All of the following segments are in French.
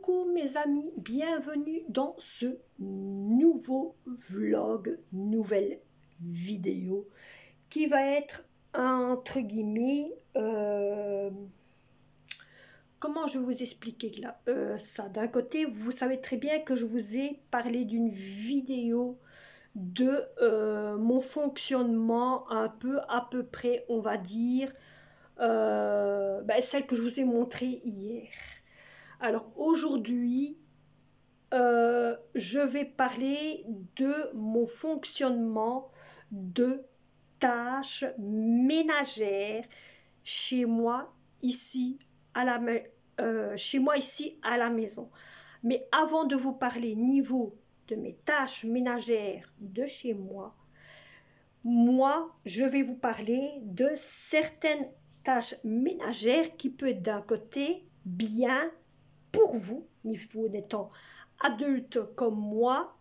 Coucou mes amis, bienvenue dans ce nouveau vlog, nouvelle vidéo qui va être entre guillemets, comment je vais vous expliquer là ça. D'un côté, vous savez très bien que je vous ai parlé d'une vidéo de mon fonctionnement à peu près, on va dire, celle que je vous ai montrée hier. Alors aujourd'hui, je vais parler de mon fonctionnement de tâches ménagères chez moi ici à la maison. Mais avant de vous parler niveau de mes tâches ménagères de chez moi, je vais vous parler de certaines tâches ménagères qui peuvent être d'un côté bien pour vous, niveau n'étant adulte comme moi,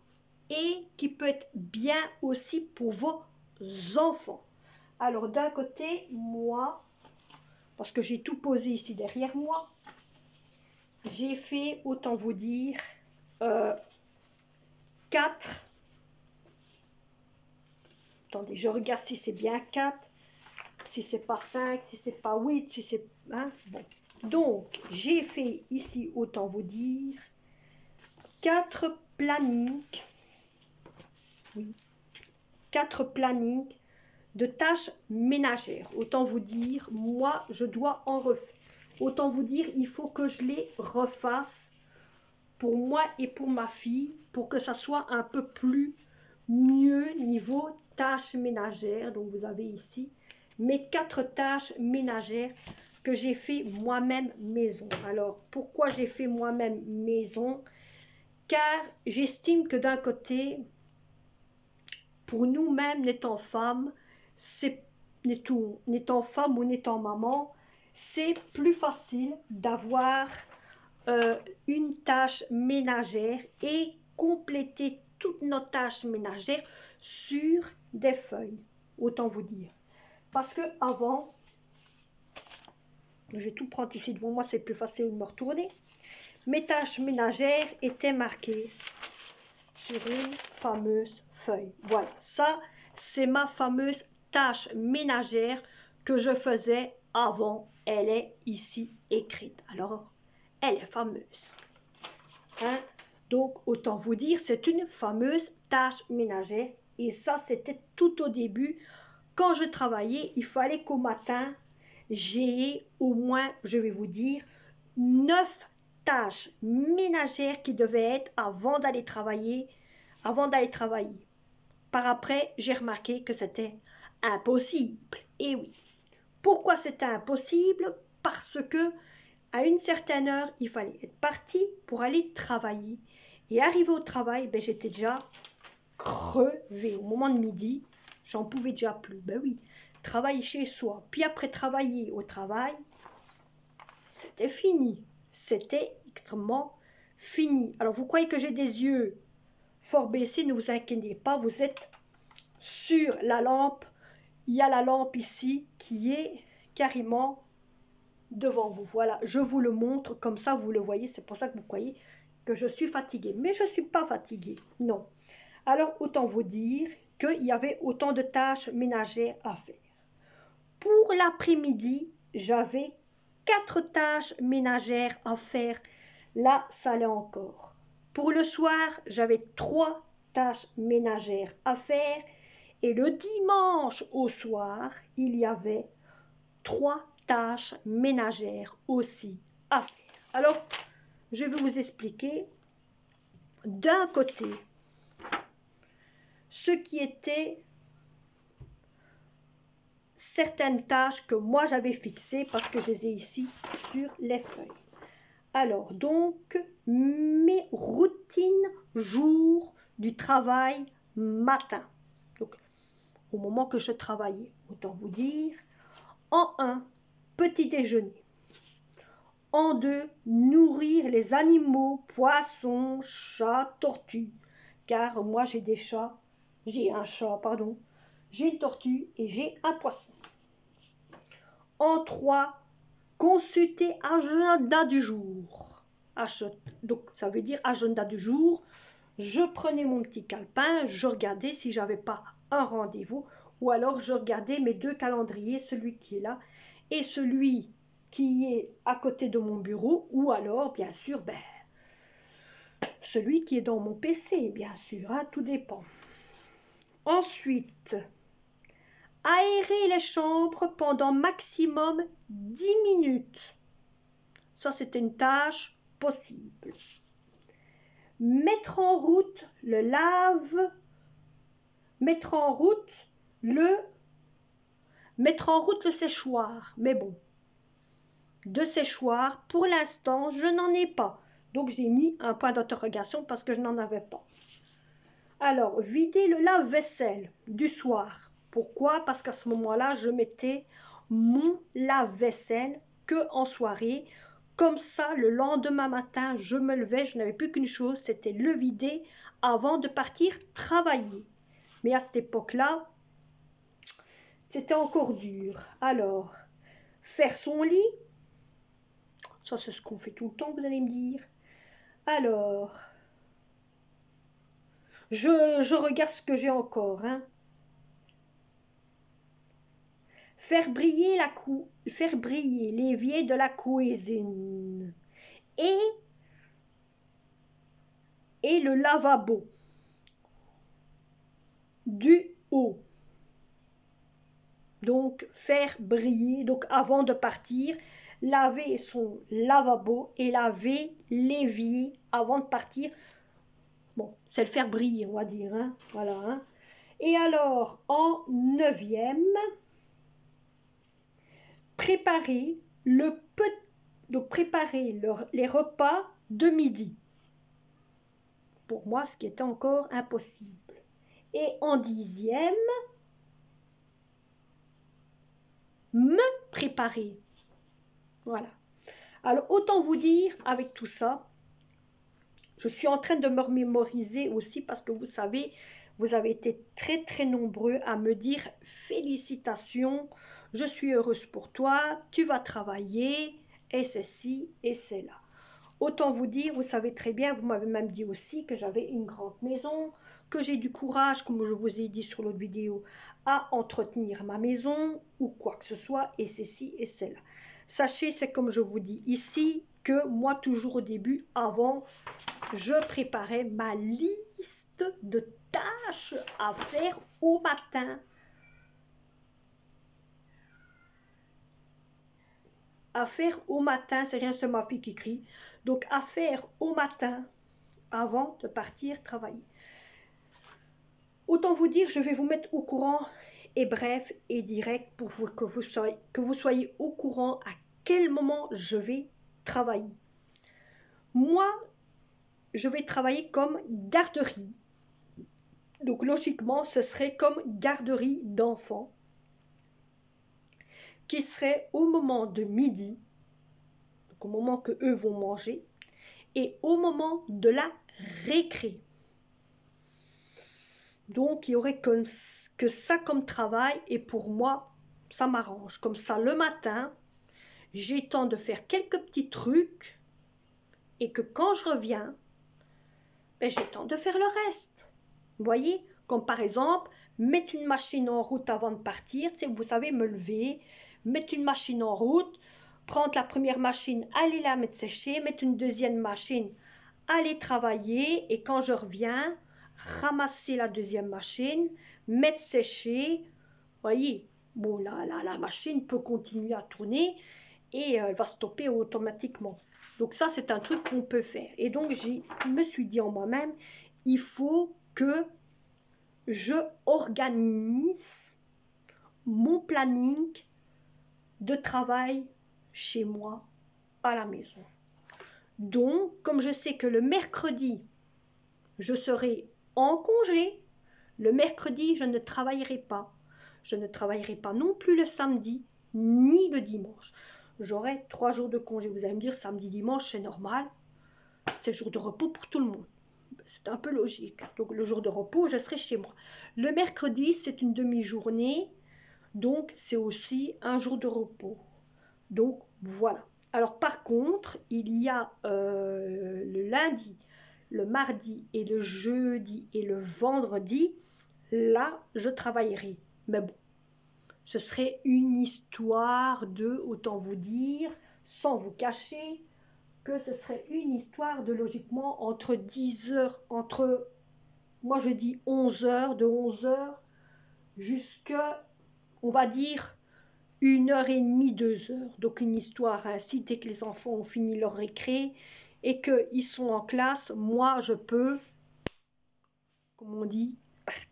et qui peut être bien aussi pour vos enfants. Alors d'un côté, moi, parce que j'ai tout posé ici derrière moi, j'ai fait, autant vous dire, 4. Attendez, je regarde si c'est bien 4, si c'est pas 5, si c'est pas 8, si c'est... Hein, bon. Donc, j'ai fait ici, autant vous dire, 4 plannings, oui, 4 plannings de tâches ménagères. Autant vous dire, moi, je dois en refaire. Autant vous dire, il faut que je les refasse pour moi et pour ma fille, pour que ça soit un peu plus mieux niveau tâches ménagères. Donc, vous avez ici mes 4 tâches ménagères que j'ai fait moi-même maison. Alors, pourquoi j'ai fait moi-même maison? Car j'estime que d'un côté, pour nous-mêmes, n'étant femmes, n'étant femme ou n'étant maman, c'est plus facile d'avoir une tâche ménagère et compléter toutes nos tâches ménagères sur des feuilles, autant vous dire. Parce que avant, je vais tout prendre ici devant moi, c'est plus facile de me retourner. Mes tâches ménagères étaient marquées sur une fameuse feuille. Voilà, ça, c'est ma fameuse tâche ménagère que je faisais avant. Elle est ici écrite. Alors, elle est fameuse. Hein? Donc, autant vous dire, c'est une fameuse tâche ménagère. Et ça, c'était tout au début. Quand je travaillais, il fallait qu'au matin, j'ai au moins, je vais vous dire, 9 tâches ménagères qui devaient être avant d'aller travailler. Par après, j'ai remarqué que c'était impossible. Et oui. Pourquoi c'était impossible? Parce que à une certaine heure, il fallait être parti pour aller travailler. Et arrivé au travail, j'étais déjà crevée. Au moment de midi, j'en pouvais déjà plus. Ben oui, travailler chez soi, puis après travailler au travail, c'était fini. C'était extrêmement fini. Alors, vous croyez que j'ai des yeux fort baissés? Ne vous inquiétez pas, vous êtes sur la lampe. Il y a la lampe ici qui est carrément devant vous. Voilà, je vous le montre, comme ça vous le voyez. C'est pour ça que vous croyez que je suis fatiguée. Mais je ne suis pas fatiguée, non. Alors, autant vous dire qu'il y avait autant de tâches ménagères à faire. Pour l'après-midi, j'avais 4 tâches ménagères à faire. Là, ça allait encore. Pour le soir, j'avais 3 tâches ménagères à faire. Et le dimanche au soir, il y avait 3 tâches ménagères aussi à faire. Alors, je vais vous expliquer d'un côté ce qui était certaines tâches que moi j'avais fixées parce que je les ai ici sur les feuilles. Alors, donc, mes routines jour du travail matin. Donc, au moment que je travaillais, autant vous dire, en 1, petit déjeuner. En 2, nourrir les animaux, poissons, chats, tortues. Car moi j'ai des chats, j'ai un chat, pardon, j'ai une tortue et j'ai un poisson. En 3, consulter agenda du jour. Donc ça veut dire agenda du jour. Je prenais mon petit calepin, je regardais si j'avais pas un rendez-vous, ou alors je regardais mes 2 calendriers, celui qui est là et celui qui est à côté de mon bureau, ou alors bien sûr celui qui est dans mon PC, bien sûr, hein, tout dépend. Ensuite, aérer les chambres pendant maximum 10 minutes. Ça, c'est une tâche possible. Mettre en route le séchoir. Mais bon, de séchoir, pour l'instant, je n'en ai pas. Donc, j'ai mis un point d'interrogation parce que je n'en avais pas. Alors, vider le lave-vaisselle du soir. Pourquoi? Parce qu'à ce moment-là, je mettais mon lave-vaisselle que en soirée. Comme ça, le lendemain matin, je me levais, je n'avais plus qu'une chose, c'était le vider avant de partir travailler. Mais à cette époque-là, c'était encore dur. Alors, faire son lit, ça c'est ce qu'on fait tout le temps, vous allez me dire. Alors, je regarde ce que j'ai encore, hein. Faire briller l'évier de la cuisine et le lavabo du haut. Donc faire briller, donc avant de partir, laver son lavabo et laver l'évier avant de partir. Bon, c'est le faire briller, on va dire, hein. Voilà, hein. Et alors, en 9e, préparer les repas de midi. Pour moi, ce qui était encore impossible. Et en 10e, me préparer. Voilà. Alors, autant vous dire, avec tout ça, je suis en train de me mémoriser aussi parce que vous savez, vous avez été très très nombreux à me dire félicitations, je suis heureuse pour toi, tu vas travailler, et c'est ci et c'est là. Autant vous dire, vous savez très bien, vous m'avez même dit aussi que j'avais une grande maison, que j'ai du courage, comme je vous ai dit sur l'autre vidéo, à entretenir ma maison ou quoi que ce soit, et c'est ci et c'est là. Sachez, c'est comme je vous dis ici, que moi toujours au début, avant, je préparais ma liste de tâches à faire au matin. À faire au matin, c'est rien, c'est ma fille qui crie. Donc à faire au matin avant de partir travailler. Autant vous dire, je vais vous mettre au courant et bref et direct pour que vous soyez au courant à quel moment je vais travailler. Moi, je vais travailler comme garderie. Donc logiquement, ce serait comme garderie d'enfants qui serait au moment de midi, donc au moment que eux vont manger, et au moment de la récré. Donc il y aurait que ça comme travail, et pour moi, ça m'arrange. Comme ça, le matin, j'ai temps de faire quelques petits trucs, et que quand je reviens, j'ai temps de faire le reste. Vous voyez, comme par exemple, mettre une machine en route avant de partir, vous savez, me lever, mettre une machine en route, prendre la première machine, aller la mettre sécher, mettre une deuxième machine, aller travailler, et quand je reviens, ramasser la deuxième machine, mettre sécher. Vous voyez, bon, la machine peut continuer à tourner et elle va stopper automatiquement. Donc ça, c'est un truc qu'on peut faire. Et donc, je me suis dit en moi-même, il faut que je organise mon planning de travail chez moi à la maison. Donc, comme je sais que le mercredi, je serai en congé, le mercredi, je ne travaillerai pas. Je ne travaillerai pas non plus le samedi, ni le dimanche. J'aurai 3 jours de congé. Vous allez me dire, samedi, dimanche, c'est normal. C'est le jour de repos pour tout le monde. C'est un peu logique. Donc, le jour de repos, je serai chez moi. Le mercredi, c'est une demi-journée. Donc, c'est aussi un jour de repos. Donc, voilà. Alors par contre, il y a le lundi, le mardi et le jeudi et le vendredi, là, je travaillerai. Mais bon, ce serait une histoire de, autant vous dire, sans vous cacher, que ce serait une histoire de logiquement entre 10 heures, moi je dis 11 heures, de 11 heures jusqu'à, on va dire, 1 heure et demie, 2 heures. Donc une histoire ainsi, dès que les enfants ont fini leur récré et qu'ils sont en classe, moi je peux, comme on dit, partir.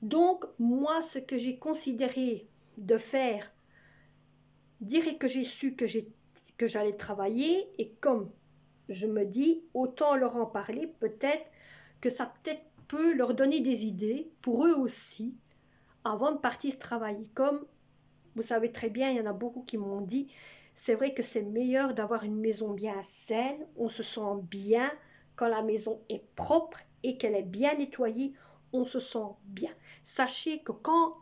Donc moi ce que j'ai considéré de faire, dire que j'ai su que j'allais travailler, et comme je me dis, autant leur en parler, peut-être que ça peut-être peut leur donner des idées pour eux aussi avant de partir travailler. Comme vous savez très bien, il y en a beaucoup qui m'ont dit, c'est vrai que c'est meilleur d'avoir une maison bien saine, on se sent bien quand la maison est propre et qu'elle est bien nettoyée, on se sent bien. Sachez que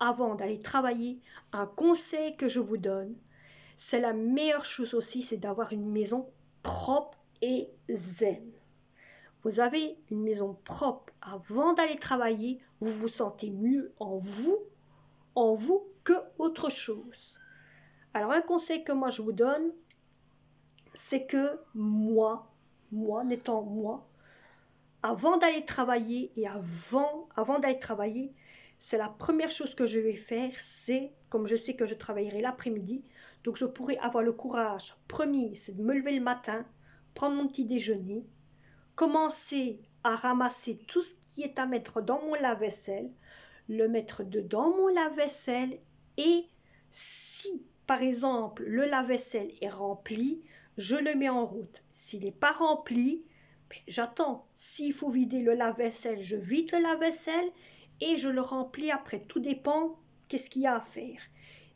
avant d'aller travailler, un conseil que je vous donne, c'est la meilleure chose aussi, c'est d'avoir une maison propre et zen. Vous avez une maison propre avant d'aller travailler, vous vous sentez mieux en vous que autre chose. Alors un conseil que moi je vous donne, c'est que moi, n'étant moi, avant d'aller travailler avant d'aller travailler, c'est la première chose que je vais faire, c'est, comme je sais que je travaillerai l'après-midi, donc je pourrai avoir le courage, premier, c'est de me lever le matin, prendre mon petit déjeuner, commencer à ramasser tout ce qui est à mettre dans mon lave-vaisselle, le mettre dedans mon lave-vaisselle, et si par exemple le lave-vaisselle est rempli, je le mets en route. S'il n'est pas rempli, j'attends. S'il faut vider le lave-vaisselle, je vide le lave-vaisselle et je le remplis après. Tout dépend qu'est-ce qu'il y a à faire.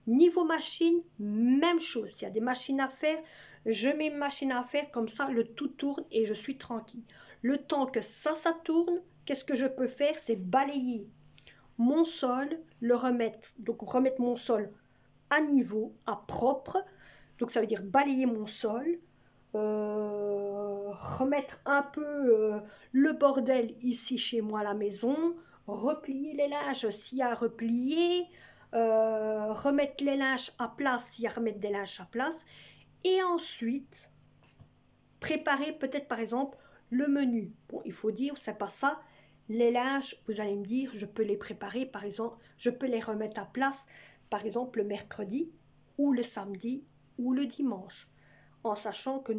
Niveau machine, même chose. S'il y a des machines à faire, je mets une machine à faire, comme ça le tout tourne et je suis tranquille. Le temps que ça tourne, qu'est-ce que je peux faire? C'est balayer mon sol, remettre mon sol à niveau, à propre. Donc ça veut dire balayer mon sol, remettre un peu le bordel ici chez moi à la maison, replier les linges s'il y a à replier, remettre les linges à place s'il y a à remettre des linges à place, et ensuite préparer peut-être par exemple le menu. Bon, il faut dire, c'est pas ça. Les linges, vous allez me dire, je peux les préparer, par exemple, je peux les remettre à place, par exemple le mercredi, ou le samedi, ou le dimanche, en sachant que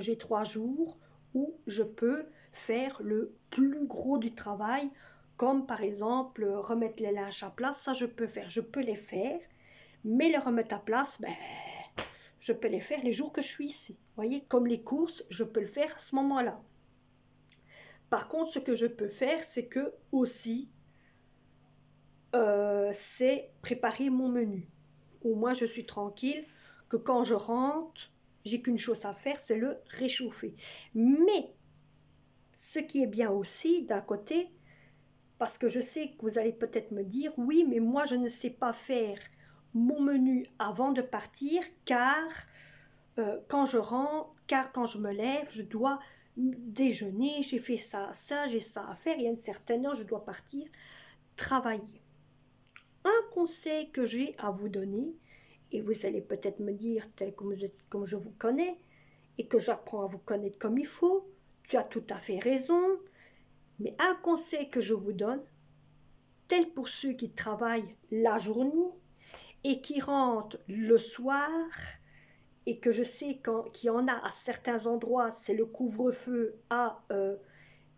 j'ai 3 jours où je peux faire le plus gros du travail, comme par exemple remettre les linges à place, ça je peux les faire, mais les remettre à place, je peux les faire les jours que je suis ici. Vous voyez, comme les courses, je peux le faire à ce moment-là. Par contre, ce que je peux faire, c'est que aussi, c'est préparer mon menu. Au moins, je suis tranquille que quand je rentre, j'ai qu'une chose à faire, c'est le réchauffer. Mais, ce qui est bien aussi, d'un côté, parce que je sais que vous allez peut-être me dire, oui, mais moi, je ne sais pas faire mon menu avant de partir, car quand je me lève, je dois déjeuner, j'ai fait ça, j'ai ça à faire, il y a une certaine heure, je dois partir travailler. Un conseil que j'ai à vous donner, et vous allez peut-être me dire, tel que vous êtes, comme je vous connais, et que j'apprends à vous connaître comme il faut, tu as tout à fait raison, mais un conseil que je vous donne, tel pour ceux qui travaillent la journée et qui rentrent le soir, et que je sais qu'il y en a à certains endroits, c'est le couvre-feu à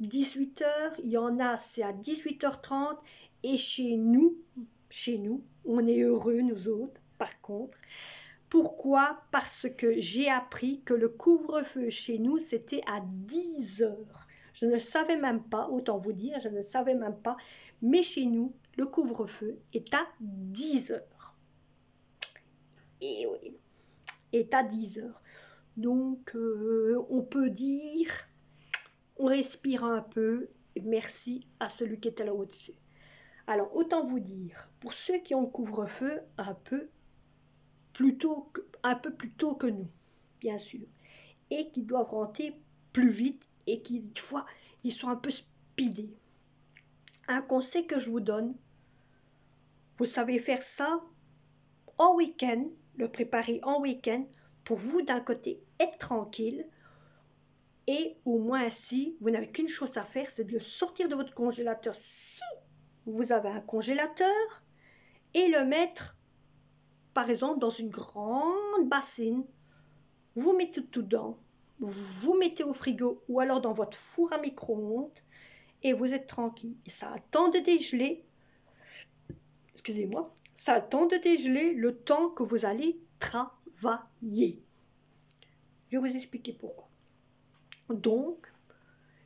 18 heures, il y en a c'est à 18h30, et chez nous, on est heureux nous autres, par contre. Pourquoi? Parce que j'ai appris que le couvre-feu chez nous, c'était à 10 heures. Je ne savais même pas, autant vous dire, je ne savais même pas, mais chez nous, le couvre-feu est à 10 heures. Et oui, est à 10 heures. Donc, on peut dire, on respire un peu, et merci à celui qui était là au-dessus. Alors, autant vous dire, pour ceux qui ont le couvre-feu, un peu, un peu plus tôt que nous, bien sûr, et qui doivent rentrer plus vite et qui, des fois, ils sont un peu speedés. Un conseil que je vous donne, vous savez faire ça en week-end, le préparer en week-end, pour vous, d'un côté, être tranquille, et au moins ainsi, vous n'avez qu'une chose à faire, c'est de le sortir de votre congélateur, si vous avez un congélateur, et le mettre, par exemple, dans une grande bassine. Vous mettez tout dedans, vous mettez au frigo ou alors dans votre four à micro-ondes et vous êtes tranquille. Et ça attend de dégeler, excusez-moi, ça attend de dégeler le temps que vous allez travailler. Je vais vous expliquer pourquoi. Donc,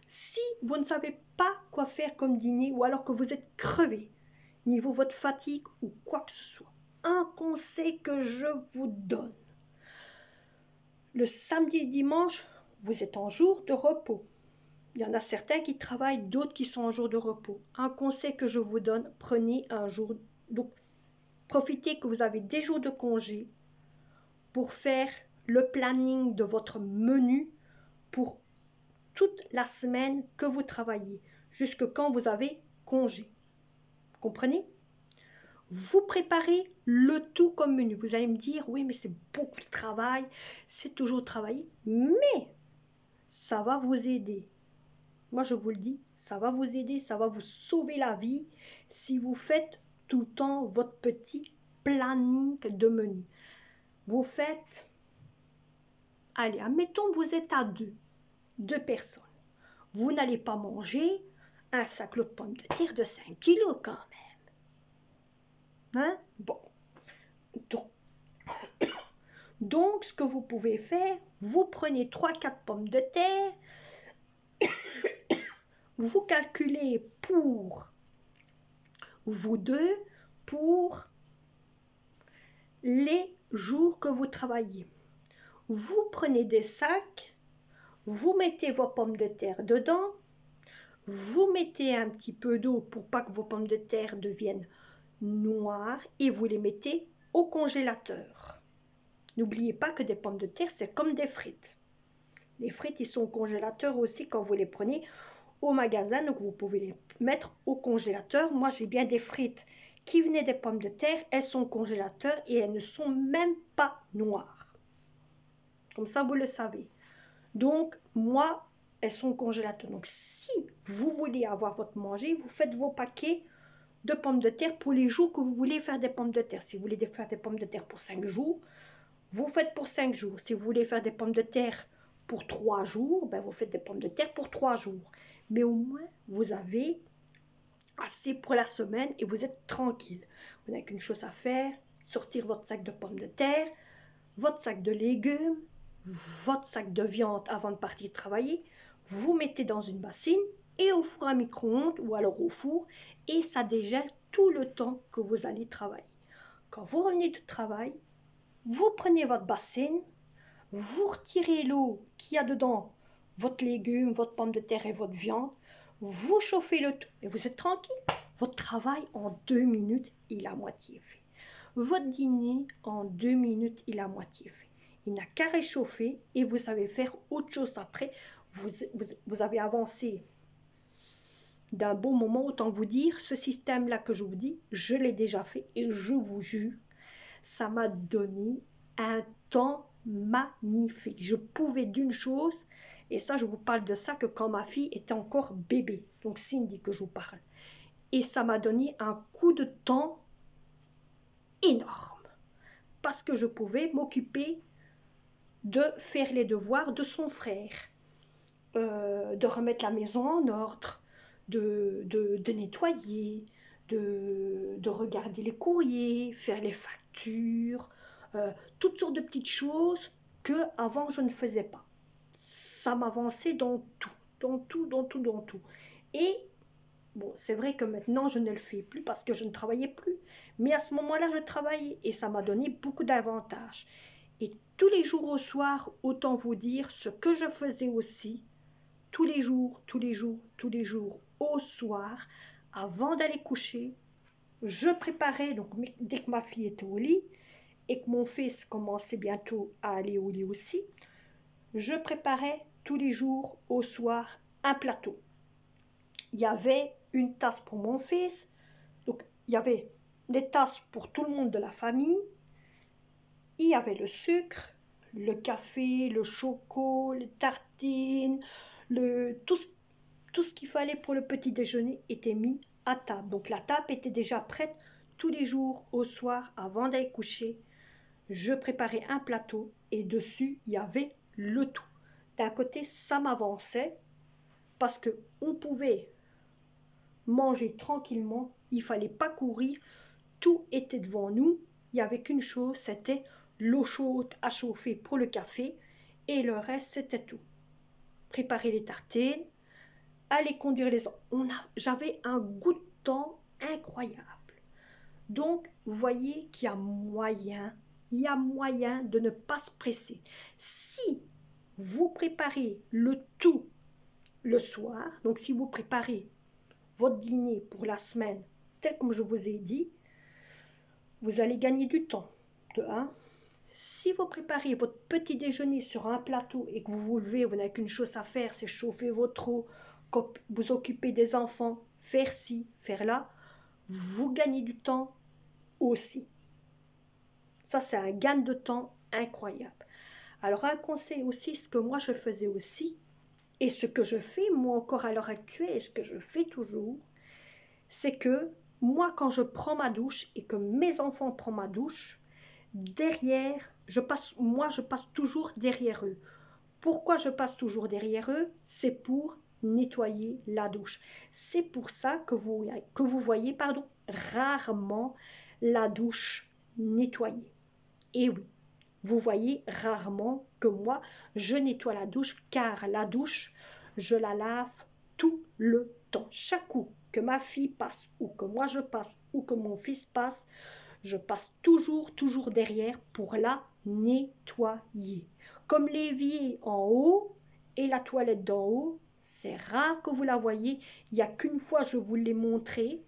si vous ne savez pas quoi faire comme dîner ou alors que vous êtes crevé, niveau votre fatigue ou quoi que ce soit, un conseil que je vous donne. Le samedi et dimanche, vous êtes en jour de repos. Il y en a certains qui travaillent, d'autres qui sont en jour de repos. Un conseil que je vous donne, prenez un jour. Donc, profitez que vous avez des jours de congé pour faire le planning de votre menu pour toute la semaine que vous travaillez, jusque quand vous avez congé. Comprenez? Vous préparez le tout comme menu. Vous allez me dire, oui, mais c'est beaucoup de travail, c'est toujours travailler, mais ça va vous aider. Moi, je vous le dis, ça va vous aider, ça va vous sauver la vie si vous faites tout le temps votre petit planning de menu. Vous faites, allez, admettons que vous êtes à deux personnes. Vous n'allez pas manger un sac de pommes de terre de 5 kilos quand même. Hein? Bon. Donc, ce que vous pouvez faire, vous prenez 3-4 pommes de terre, vous calculez pour vous deux, pour les jours que vous travaillez. Vous prenez des sacs, vous mettez vos pommes de terre dedans, vous mettez un petit peu d'eau pour pas que vos pommes de terre deviennent noires et vous les mettez au congélateur. N'oubliez pas que des pommes de terre, c'est comme des frites. Les frites, ils sont au congélateur aussi quand vous les prenez au magasin, donc vous pouvez les mettre au congélateur. Moi, j'ai bien des frites qui venaient des pommes de terre, elles sont au congélateur et elles ne sont même pas noires. Comme ça, vous le savez. Donc, moi, elles sont au congélateur. Donc, si vous voulez avoir votre manger, vous faites vos paquets de pommes de terre pour les jours que vous voulez faire des pommes de terre. Si vous voulez faire des pommes de terre pour 5 jours, vous faites pour 5 jours. Si vous voulez faire des pommes de terre pour 3 jours, ben vous faites des pommes de terre pour 3 jours. Mais au moins, vous avez assez pour la semaine et vous êtes tranquille. Vous n'avez qu'une chose à faire, sortir votre sac de pommes de terre, votre sac de légumes, votre sac de viande avant de partir travailler, vous mettez dans une bassine et au four à micro-ondes ou alors au four et ça dégèle tout le temps que vous allez travailler. Quand vous revenez du travail, vous prenez votre bassine, vous retirez l'eau qu'il y a dedans, votre légume, votre pomme de terre et votre viande, vous chauffez le tout et vous êtes tranquille. Votre travail en 2 minutes, il est à moitié fait. Votre dîner en 2 minutes, il est à moitié fait. Il n'a qu'à réchauffer et vous savez faire autre chose après. Vous avez avancé d'un bon moment, autant vous dire, ce système-là que je vous dis, je l'ai déjà fait et je vous jure, ça m'a donné un temps magnifique. Je pouvais d'une chose, et ça je vous parle de ça que quand ma fille était encore bébé, donc Cindy que je vous parle, et ça m'a donné un coup de temps énorme, parce que je pouvais m'occuper de faire les devoirs de son frère, de remettre la maison en ordre, de nettoyer, de regarder les courriers, faire les factures, toutes sortes de petites choses que avant je ne faisais pas. Ça m'avançait dans tout. Et bon, c'est vrai que maintenant je ne le fais plus parce que je ne travaillais plus. Mais à ce moment-là, je travaillais et ça m'a donné beaucoup d'avantages. Et tous les jours au soir, autant vous dire ce que je faisais aussi, tous les jours, au soir, avant d'aller coucher, je préparais, donc dès que ma fille était au lit, et que mon fils commençait bientôt à aller au lit aussi, je préparais tous les jours au soir un plateau. Il y avait une tasse pour mon fils, donc il y avait des tasses pour tout le monde de la famille, il y avait le sucre, le café, le choco, les tartines, tout ce qu'il fallait pour le petit déjeuner était mis à table. Donc la table était déjà prête tous les jours au soir avant d'aller coucher. Je préparais un plateau et dessus il y avait le tout. D'un côté ça m'avançait parce que on pouvait manger tranquillement, il fallait pas courir, tout était devant nous, il n'y avait qu'une chose, c'était l'eau chaude à chauffer pour le café et le reste c'était tout. Préparer les tartines, aller conduire les enfants. J'avais un goût de temps incroyable. Donc, vous voyez qu'il y a moyen de ne pas se presser. Si vous préparez le tout le soir, donc si vous préparez votre dîner pour la semaine, tel comme je vous ai dit, vous allez gagner du temps. De 1. Si vous préparez votre petit déjeuner sur un plateau et que vous vous levez, vous n'avez qu'une chose à faire, c'est chauffer votre eau, vous occuper des enfants, faire ci, faire là, vous gagnez du temps aussi. Ça, c'est un gain de temps incroyable. Alors, un conseil aussi, ce que moi je faisais aussi, et ce que je fais moi encore à l'heure actuelle, et ce que je fais toujours, c'est que moi, quand je prends ma douche et que mes enfants prennent ma douche, derrière, je passe toujours derrière eux. Pourquoi je passe toujours derrière eux? C'est pour nettoyer la douche. C'est pour ça que vous voyez rarement la douche nettoyée. Et oui, vous voyez rarement que moi, je nettoie la douche, car la douche, je la lave tout le temps. Chaque coup que ma fille passe, ou que moi je passe, ou que mon fils passe, je passe toujours derrière pour la nettoyer. Comme l'évier en haut et la toilette d'en haut, c'est rare que vous la voyez. Il n'y a qu'une fois je vous l'ai montré.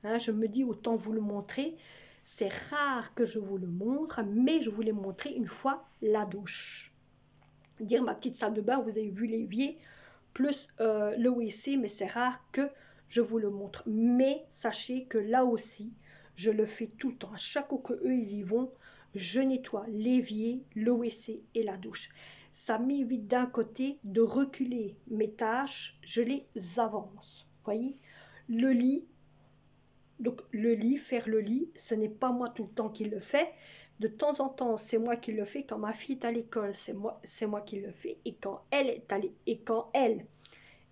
Je me dis autant vous le montrer. C'est rare que je vous le montre, mais je vous l'ai montré une fois la douche. Dire ma petite salle de bain, vous avez vu l'évier plus le WC, mais c'est rare que je vous le montre. Mais sachez que là aussi, je le fais tout le temps. À chaque fois qu'eux ils y vont, je nettoie l'évier, le WC et la douche. Ça m'évite d'un côté de reculer mes tâches, je les avance. Voyez, le lit, donc faire le lit, ce n'est pas moi tout le temps qui le fais. De temps en temps, c'est moi qui le fais. Quand ma fille est à l'école, c'est moi qui le fais. Et quand elle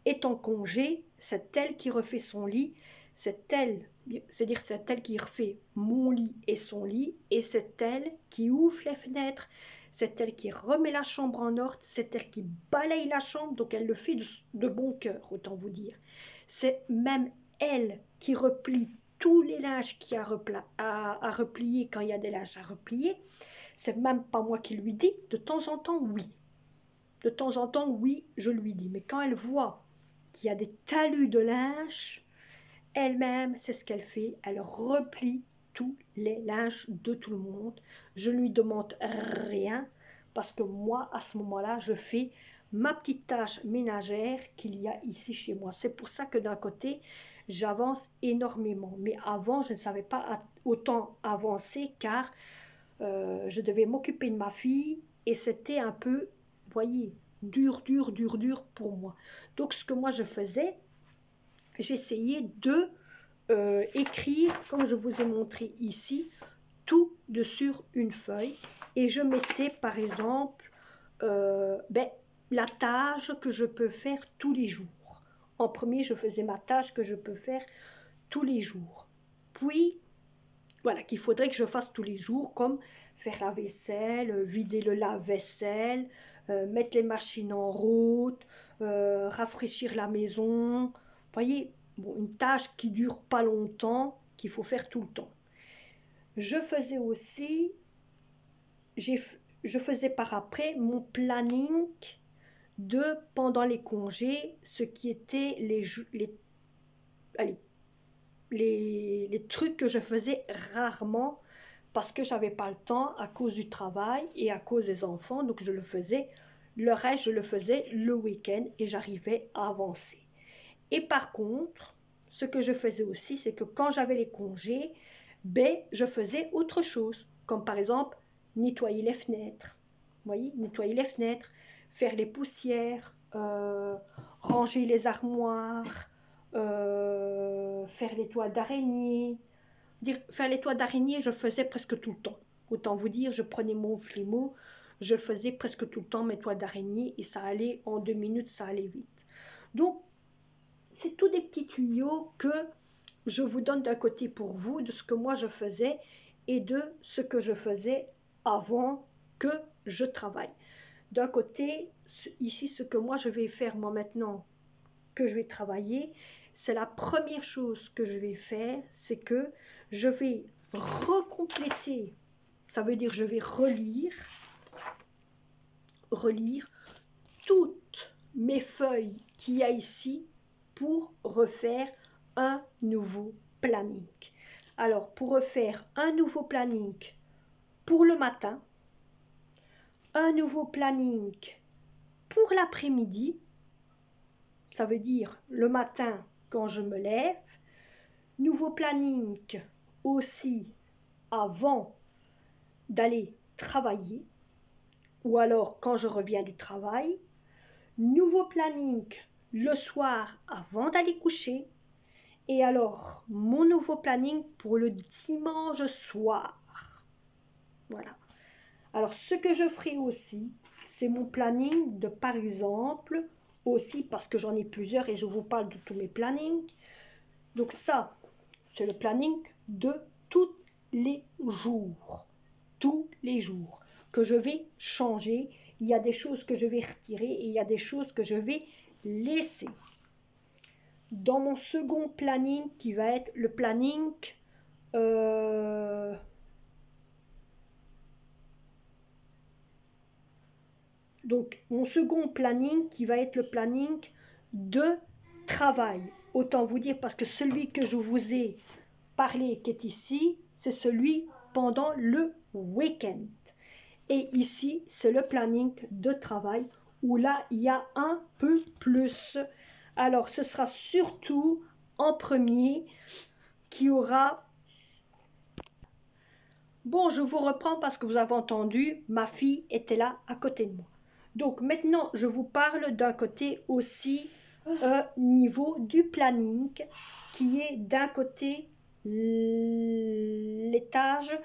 est en congé, c'est elle qui refait son lit. C'est-à-dire c'est elle qui refait mon lit et son lit. Et c'est elle qui ouvre les fenêtres. C'est elle qui remet la chambre en ordre. C'est elle qui balaye la chambre. Donc elle le fait de bon cœur, autant vous dire. C'est même elle qui replie tous les linges qu'il y a à replier quand il y a des linges à replier. C'est même pas moi qui lui dis. De temps en temps, oui. De temps en temps, oui, je lui dis. Mais quand elle voit qu'il y a des talus de linge, elle-même, c'est ce qu'elle fait. Elle replie tous les linges de tout le monde. Je ne lui demande rien parce que moi, à ce moment-là, je fais ma petite tâche ménagère qu'il y a ici chez moi. C'est pour ça que d'un côté, j'avance énormément. Mais avant, je ne savais pas autant avancer car je devais m'occuper de ma fille et c'était un peu, vous voyez, dur pour moi. Donc ce que moi je faisais, j'essayais de écrire, comme je vous ai montré ici, tout sur une feuille et je mettais par exemple la tâche que je peux faire tous les jours. En premier, je faisais ma tâche que je peux faire tous les jours. Puis, voilà, qu'il faudrait que je fasse tous les jours, comme faire la vaisselle, vider le lave-vaisselle, mettre les machines en route, rafraîchir la maison. Vous voyez, une tâche qui dure pas longtemps, qu'il faut faire tout le temps. Je faisais aussi, je faisais par après mon planning de pendant les congés, ce qui était les trucs que je faisais rarement parce que j'avais pas le temps à cause du travail et à cause des enfants, donc je le faisais. Le reste, je le faisais le week-end et j'arrivais à avancer. Et par contre, ce que je faisais aussi, c'est que quand j'avais les congés, ben, je faisais autre chose, comme par exemple nettoyer les fenêtres. Vous voyez, nettoyer les fenêtres, faire les poussières, ranger les armoires, faire les toiles d'araignée. Faire les toiles d'araignée, je faisais presque tout le temps. Autant vous dire, je prenais mon fléau, je faisais presque tout le temps mes toiles d'araignée et ça allait en 2 minutes, ça allait vite. Donc, c'est tous des petits tuyaux que je vous donne d'un côté pour vous, de ce que moi je faisais et de ce que je faisais avant que je travaille. D'un côté, ici, ce que moi je vais faire moi maintenant que je vais travailler, c'est la première chose que je vais faire, c'est que je vais recompléter, ça veut dire je vais relire toutes mes feuilles qu'il y a ici pour refaire un nouveau planning. Alors, pour refaire un nouveau planning pour le matin, un nouveau planning pour l'après-midi, ça veut dire le matin quand je me lève, nouveau planning aussi avant d'aller travailler, ou alors quand je reviens du travail, nouveau planning le soir avant d'aller coucher, et alors mon nouveau planning pour le dimanche soir. Voilà. Alors ce que je ferai aussi, c'est mon planning de par exemple, aussi parce que j'en ai plusieurs et je vous parle de tous mes plannings. Donc ça, c'est le planning de tous les jours. Tous les jours que je vais changer. Il y a des choses que je vais retirer et il y a des choses que je vais laisser. Dans mon second planning qui va être le planning donc mon second planning qui va être le planning de travail. Autant vous dire parce que celui que je vous ai parlé qui est ici, c'est celui pendant le week-end. Et ici, c'est le planning de travail où là, il y a un peu plus. Alors, ce sera surtout en premier qui aura... Bon, je vous reprends parce que vous avez entendu, ma fille était là à côté de moi. Donc maintenant, je vous parle d'un côté aussi niveau du planning qui est d'un côté les tâches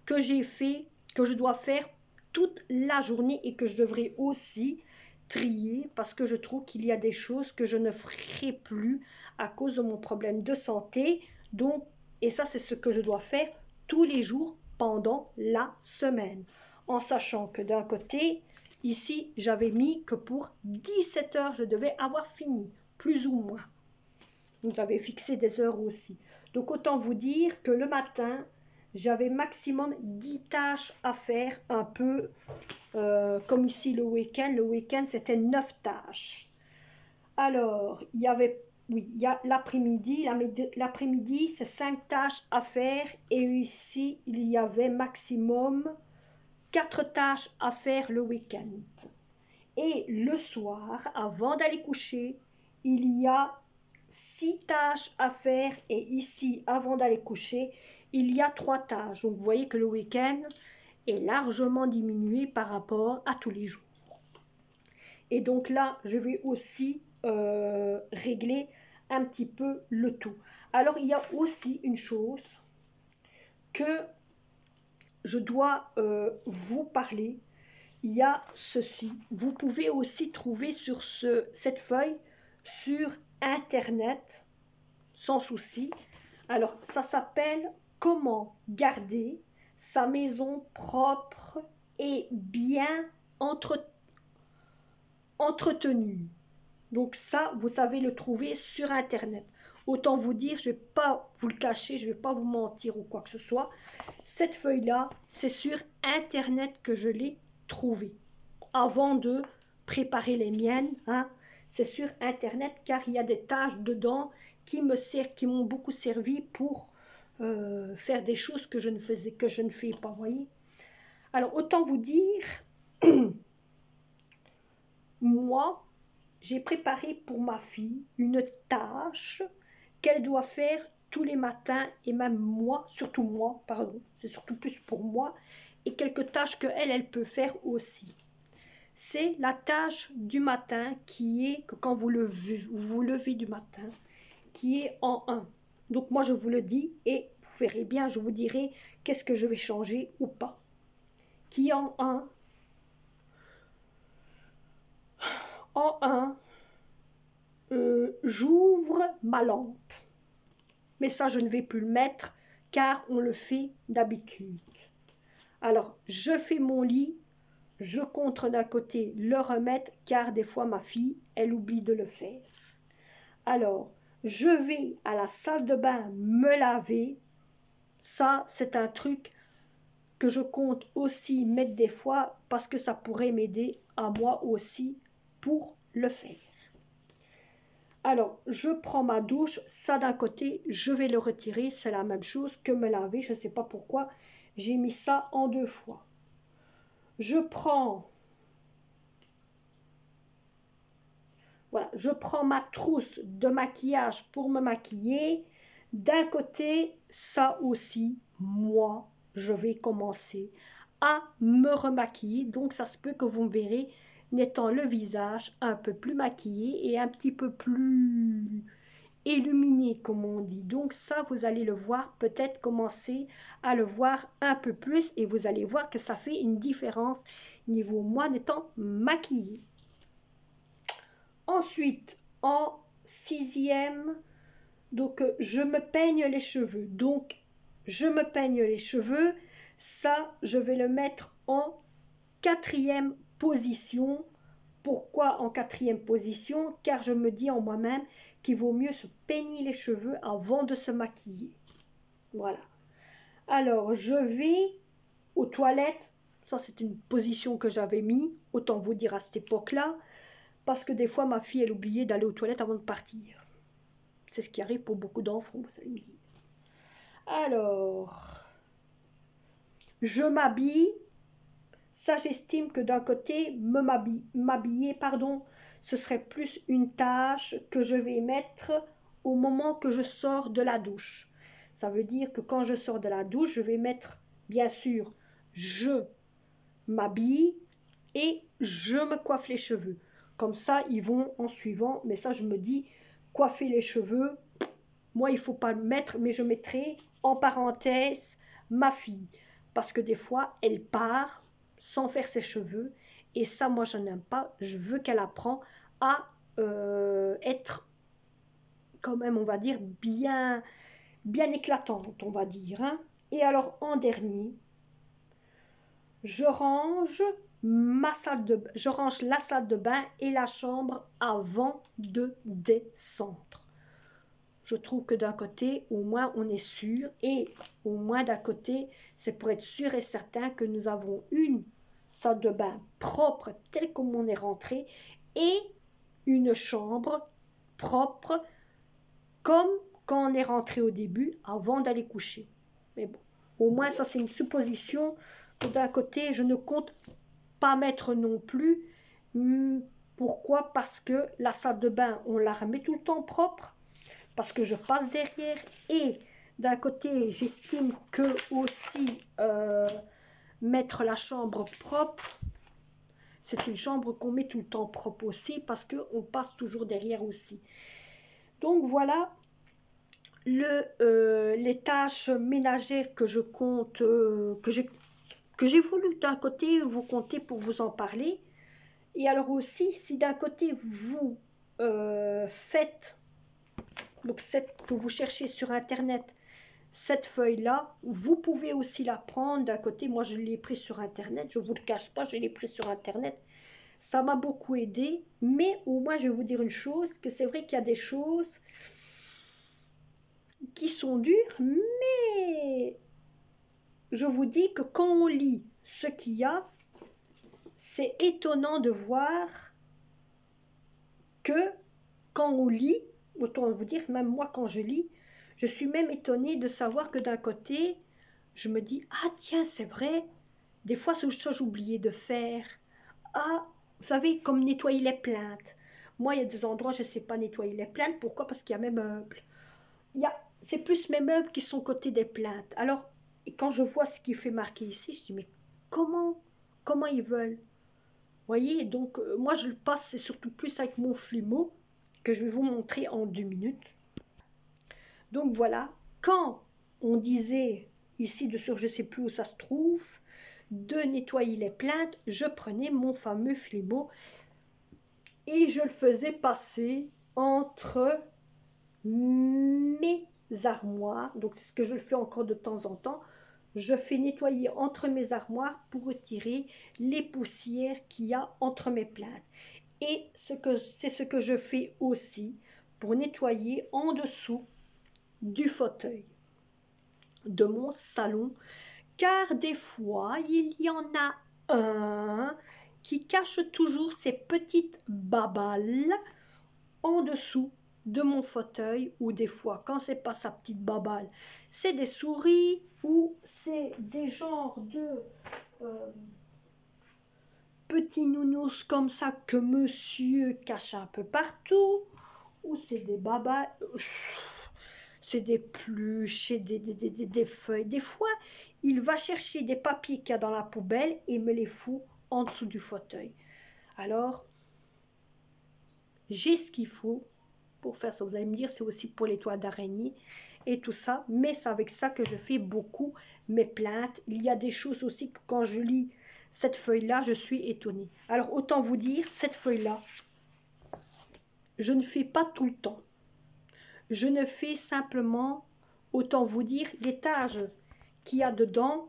que j'ai fait, que je dois faire toute la journée et que je devrais aussi trier parce que je trouve qu'il y a des choses que je ne ferai plus à cause de mon problème de santé. Donc, et ça, c'est ce que je dois faire tous les jours pendant la semaine. En sachant que d'un côté, ici, j'avais mis que pour 17 heures, je devais avoir fini, plus ou moins. Donc, j'avais fixé des heures aussi. Donc, autant vous dire que le matin, j'avais maximum 10 tâches à faire, un peu comme ici le week-end. Le week-end, c'était 9 tâches. Alors, il y avait, oui, il y a l'après-midi. L'après-midi, c'est 5 tâches à faire. Et ici, il y avait maximum 4 tâches à faire le week-end. Et le soir, avant d'aller coucher, il y a 6 tâches à faire. Et ici, avant d'aller coucher, il y a 3 tâches. Donc, vous voyez que le week-end est largement diminué par rapport à tous les jours. Et donc là, je vais aussi régler un petit peu le tout. Alors, il y a aussi une chose que je dois vous parler. Il y a ceci. Vous pouvez aussi trouver sur cette feuille sur Internet, sans souci. Alors, ça s'appelle « Comment garder sa maison propre et bien entretenue ». Donc ça, vous savez le trouver sur Internet. Autant vous dire, je ne vais pas vous le cacher, je ne vais pas vous mentir ou quoi que ce soit. Cette feuille-là, c'est sur Internet que je l'ai trouvée. Avant de préparer les miennes, hein, c'est sur Internet car il y a des tâches dedans qui m'ont beaucoup servi pour faire des choses que je ne fais pas, voyez. Alors, autant vous dire, moi, j'ai préparé pour ma fille une tâche qu'elle doit faire tous les matins, et même moi, surtout moi, pardon, c'est surtout plus pour moi, et quelques tâches elle peut faire aussi. C'est la tâche du matin qui est que quand vous vous levez du matin, qui est en 1. Donc moi je vous le dis et vous verrez bien, je vous dirai qu'est-ce que je vais changer ou pas. Qui est en 1. En 1, j'ouvre ma lampe. Mais ça je ne vais plus le mettre car on le fait d'habitude. Alors je fais mon lit. Je compte d'un côté le remettre car des fois ma fille, elle oublie de le faire. Alors, je vais à la salle de bain me laver. Ça, c'est un truc que je compte aussi mettre des fois parce que ça pourrait m'aider à moi aussi pour le faire. Alors, je prends ma douche. Ça d'un côté, je vais le retirer. C'est la même chose que me laver. Je ne sais pas pourquoi j'ai mis ça en 2 fois. Je prends ma trousse de maquillage pour me maquiller. D'un côté, ça aussi, moi, je vais commencer à me remaquiller. Donc, ça se peut que vous me verrez n'étant le visage un peu plus maquillé et un petit peu plus illuminé, comme on dit. Donc, ça, vous allez le voir, peut-être commencer à le voir un peu plus et vous allez voir que ça fait une différence niveau moi n'étant maquillée. Ensuite, en 6e, donc je me peigne les cheveux. Donc, je me peigne les cheveux. Ça, je vais le mettre en 4e position. Pourquoi en 4e position? Car je me dis en moi-même qu'il vaut mieux se peigner les cheveux avant de se maquiller. Voilà. Alors, je vais aux toilettes. Ça, c'est une position que j'avais mis. Autant vous dire à cette époque-là. Parce que des fois, ma fille, elle oubliait d'aller aux toilettes avant de partir. C'est ce qui arrive pour beaucoup d'enfants, vous allez me dire. Alors, je m'habille. Ça, j'estime que d'un côté, m'habiller, ce serait plus une tâche que je vais mettre au moment que je sors de la douche. Ça veut dire que quand je sors de la douche, je vais mettre, bien sûr, je m'habille et je me coiffe les cheveux. Comme ça, ils vont en suivant. Mais ça, je me dis, coiffer les cheveux, moi, il ne faut pas le mettre, mais je mettrai en parenthèse ma fille. Parce que des fois, elle part sans faire ses cheveux. Et ça, moi, je n'aime pas. Je veux qu'elle apprenne à être, quand même, on va dire, bien éclatante, on va dire. Hein. Et alors, en dernier, je range la salle de bain et la chambre avant de descendre. Je trouve que d'un côté, au moins, on est sûr. Et au moins d'un côté, c'est pour être sûr et certain que nous avons une salle de bain propre, telle comme on est rentré, et une chambre propre, comme quand on est rentré au début, avant d'aller coucher. Mais bon, au moins, ça, c'est une supposition. D'un côté, je ne compte pas mettre non plus. Pourquoi? Parce que la salle de bain, on la remet tout le temps propre. Parce que je passe derrière. Et d'un côté, j'estime que aussi mettre la chambre propre, c'est une chambre qu'on met tout le temps propre aussi. Parce qu'on passe toujours derrière aussi. Donc voilà. Les tâches ménagères que je compte, que j'ai voulu d'un côté vous compter pour vous en parler. Et alors aussi, si d'un côté vous faites, donc que vous cherchez sur internet cette feuille-là, vous pouvez aussi la prendre d'un côté. Moi, je l'ai pris sur internet, je ne vous le cache pas, je l'ai pris sur internet. Ça m'a beaucoup aidé, mais au moins, je vais vous dire une chose, que c'est vrai qu'il y a des choses qui sont dures, mais je vous dis que quand on lit ce qu'il y a, c'est étonnant de voir que quand on lit, autant vous dire, même moi quand je lis, Je suis même étonnée de savoir que d'un côté, je me dis, ah tiens, c'est vrai, des fois, ça j'oubliais de faire. Ah, vous savez, comme nettoyer les plaintes. Moi, il y a des endroits, je ne sais pas nettoyer les plaintes. Pourquoi? Parce qu'il y a mes meubles. C'est plus mes meubles qui sont côté des plaintes. Alors, quand je vois ce qui fait marquer ici, je dis, mais comment ils veulent? Vous voyez, donc moi je le passe, c'est surtout plus avec mon Flumo que je vais vous montrer en 2 minutes. Donc voilà, quand on disait ici de sur je ne sais plus où ça se trouve, de nettoyer les plaintes, je prenais mon fameux Flumo et je le faisais passer entre mes armoires. Donc c'est ce que je fais encore de temps en temps. Je fais nettoyer entre mes armoires pour retirer les poussières qu'il y a entre mes plaintes. Et c'est ce que je fais aussi pour nettoyer en dessous du fauteuil de mon salon, car des fois il y en a un qui cache toujours ses petites babales en dessous de mon fauteuil, ou des fois quand c'est pas sa petite babale, c'est des souris ou c'est des genres de petits nounous comme ça que monsieur cache un peu partout, ou c'est des babales, c'est des pluches, des feuilles. Des fois, il va chercher des papiers qu'il y a dans la poubelle et me les fout en dessous du fauteuil. Alors, j'ai ce qu'il faut pour faire ça. Vous allez me dire, c'est aussi pour les toiles d'araignée et tout ça, mais c'est avec ça que je fais beaucoup mes plaintes. Il y a des choses aussi que quand je lis cette feuille-là, je suis étonnée. Alors, autant vous dire, cette feuille-là, je ne fais pas tout le temps. Je ne fais simplement, autant vous dire, les tâches qu'il y a dedans,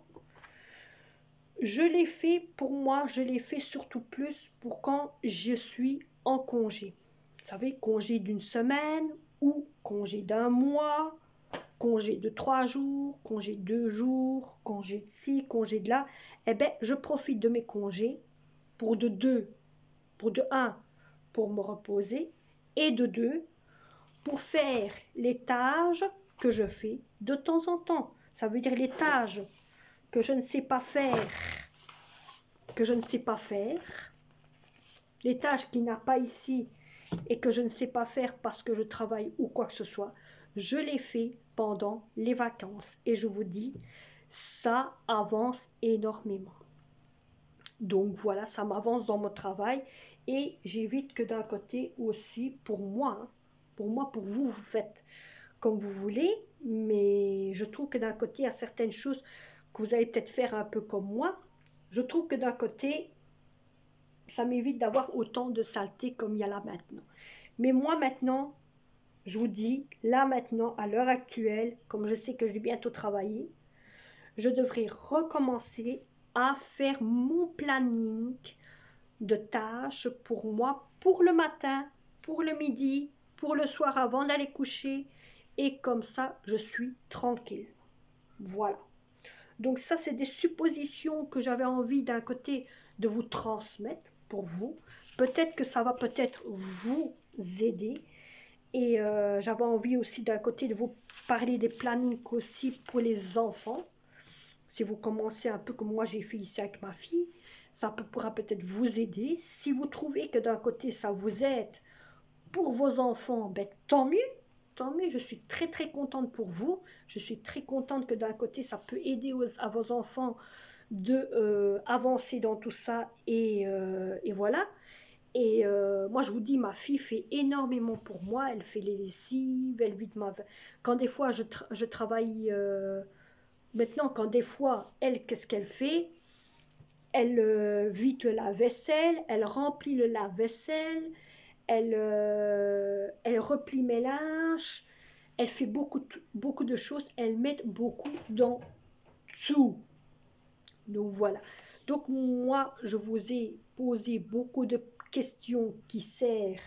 je les fais pour moi, je les fais surtout plus pour quand je suis en congé. Vous savez, congé d'une semaine ou congé d'un mois, congé de 3 jours, congé de 2 jours, congé de ci, congé de là. Eh bien, je profite de mes congés pour de 1, pour me reposer, et de 2, pour faire les tâches que je fais de temps en temps. Ça veut dire les tâches que je ne sais pas faire, les tâches qu'il n'y a pas ici et que je ne sais pas faire parce que je travaille ou quoi que ce soit, je les fais pendant les vacances. Et je vous dis, ça avance énormément. Donc voilà, ça m'avance dans mon travail et j'évite que d'un côté aussi, pour moi, pour vous, vous faites comme vous voulez, mais je trouve que d'un côté, il y a certaines choses que vous allez peut-être faire un peu comme moi. Je trouve que d'un côté, ça m'évite d'avoir autant de saleté comme il y a là maintenant. Mais moi maintenant, je vous dis, là maintenant, à l'heure actuelle, comme je sais que je vais bientôt travailler, je devrais recommencer à faire mon planning de tâches pour moi, pour le matin, pour le midi, pour le soir avant d'aller coucher, et comme ça, je suis tranquille. Voilà. Donc ça, c'est des suppositions que j'avais envie d'un côté de vous transmettre pour vous. Peut-être que ça va peut-être vous aider. Et j'avais envie aussi d'un côté de vous parler des plannings aussi pour les enfants. Si vous commencez un peu comme moi j'ai fait ici avec ma fille, ça pourra peut-être vous aider. Si vous trouvez que d'un côté ça vous aide pour vos enfants, ben, tant mieux. Tant mieux, je suis très très contente pour vous. Je suis très contente que d'un côté ça peut aider à vos enfants de avancer dans tout ça et voilà. Et moi je vous dis, ma fille fait énormément pour moi. Elle fait les lessives, elle vide ma... Quand des fois je travaille maintenant, quand des fois elle, qu'est-ce qu'elle fait? Elle vide le lave-vaisselle, elle remplit le lave-vaisselle, elle replie mes linges, elle fait beaucoup de choses, elle met beaucoup dans tout. Donc voilà. Donc moi, je vous ai posé beaucoup de questions qui servent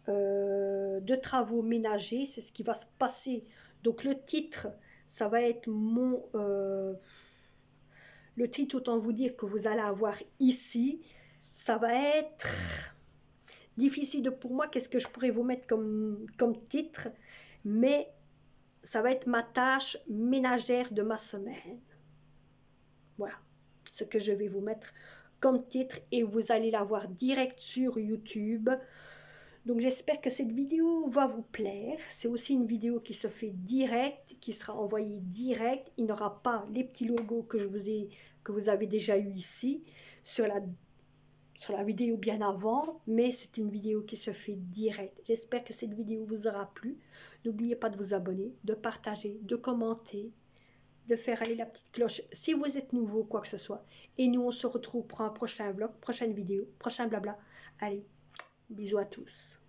de travaux ménagers. C'est ce qui va se passer. Donc le titre, ça va être le titre, autant vous dire que vous allez avoir ici. Ça va être difficile pour moi. Qu'est-ce que je pourrais vous mettre comme titre? Mais ça va être ma tâche ménagère de ma semaine. Voilà ce que je vais vous mettre comme titre et vous allez la voir direct sur YouTube. Donc j'espère que cette vidéo va vous plaire. C'est aussi une vidéo qui se fait direct, qui sera envoyée direct. Il n'y aura pas les petits logos que vous avez déjà eu ici sur la vidéo bien avant, mais c'est une vidéo qui se fait direct. J'espère que cette vidéo vous aura plu. N'oubliez pas de vous abonner, de partager, de commenter, de faire aller la petite cloche si vous êtes nouveau, quoi que ce soit. Et nous, on se retrouve pour un prochain vlog, prochaine vidéo, prochain blabla. Allez, bisous à tous.